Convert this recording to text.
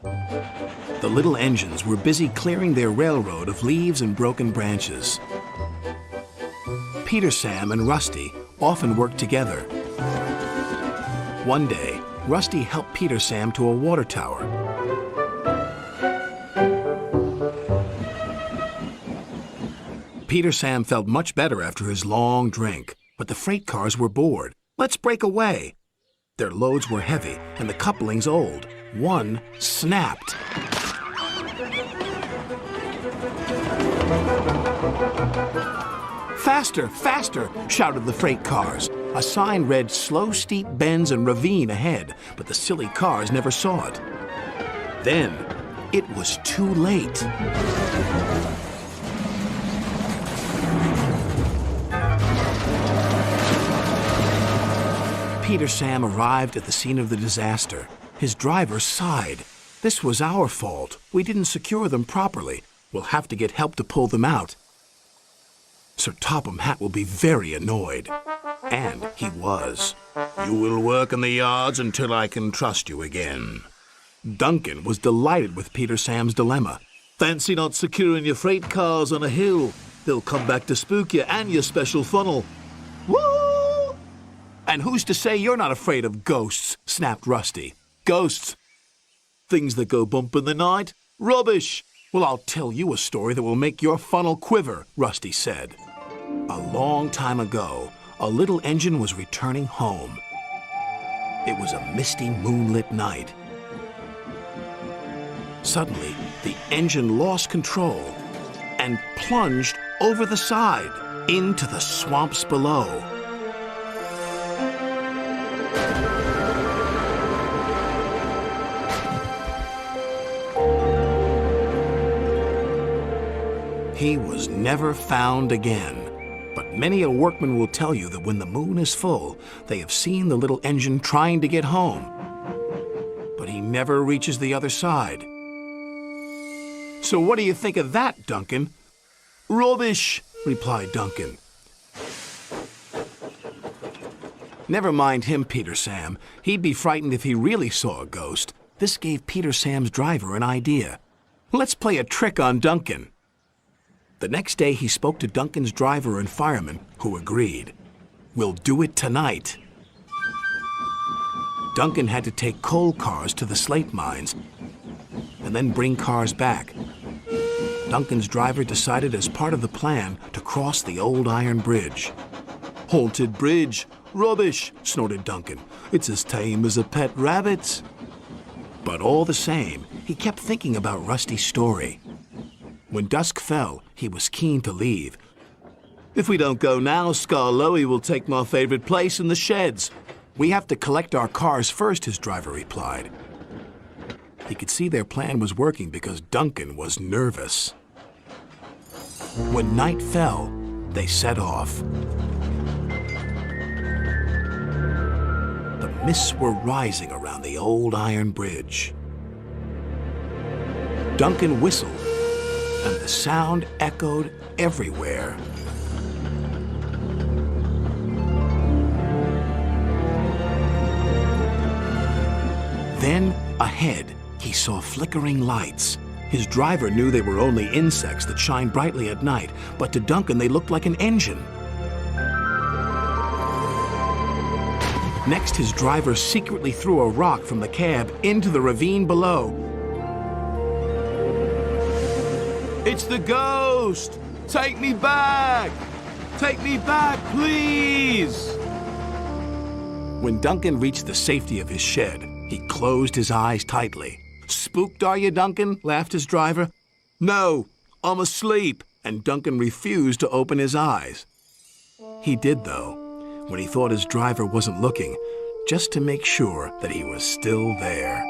The little engines were busy clearing their railroad of leaves and broken branches. Peter, Sam, and Rusty often worked together. One day, Rusty helped Peter Sam to a water tower. Peter Sam felt much better after his long drink, but the freight cars were bored. Let's break away. Their loads were heavy and the couplings old. One snapped. Faster, faster, shouted the freight cars. A sign read slow, steep bends and ravine ahead, but the silly cars never saw it. Then, it was too late. Peter Sam arrived at the scene of the disaster. His driver sighed. This was our fault. We didn't secure them properly. We'll have to get help to pull them out. Sir Topham Hatt will be very annoyed. And he was. You will work in the yards until I can trust you again. Duncan was delighted with Peter Sam's dilemma. Fancy not securing your freight cars on a hill. They'll come back to spook you and your special funnel. Woo! And who's to say you're not afraid of ghosts? Snapped Rusty. Ghosts? Things that go bump in the night? Rubbish! Well, I'll tell you a story that will make your funnel quiver, Rusty said. A long time ago, a little engine was returning home. It was a misty, moonlit night. Suddenly, the engine lost control and plunged over the side into the swamps below. He was never found again. But many a workman will tell you that when the moon is full, they have seen the little engine trying to get home. But he never reaches the other side. So what do you think of that, Duncan? Rubbish, replied Duncan. Never mind him, Peter Sam. He'd be frightened if he really saw a ghost. This gave Peter Sam's driver an idea. Let's play a trick on Duncan. The next day, he spoke to Duncan's driver and fireman, who agreed. We'll do it tonight. Duncan had to take coal cars to the slate mines and then bring cars back. Duncan's driver decided as part of the plan to cross the old iron bridge. Haunted bridge. Rubbish, snorted Duncan. It's as tame as a pet rabbit. But all the same, he kept thinking about Rusty's story. When dusk fell, he was keen to leave. If we don't go now, Scarloey will take my favorite place in the sheds. We have to collect our cars first, his driver replied. He could see their plan was working because Duncan was nervous. When night fell, they set off. The mists were rising around the old iron bridge. Duncan whistled, and the sound echoed everywhere. Then, ahead, he saw flickering lights. His driver knew they were only insects that shine brightly at night, but to Duncan they looked like an engine. Next, his driver secretly threw a rock from the cab into the ravine below. It's the ghost! Take me back! Take me back, please! When Duncan reached the safety of his shed, he closed his eyes tightly. Spooked, are you, Duncan? Laughed his driver. No, I'm asleep. And Duncan refused to open his eyes. He did, though, when he thought his driver wasn't looking, just to make sure that he was still there.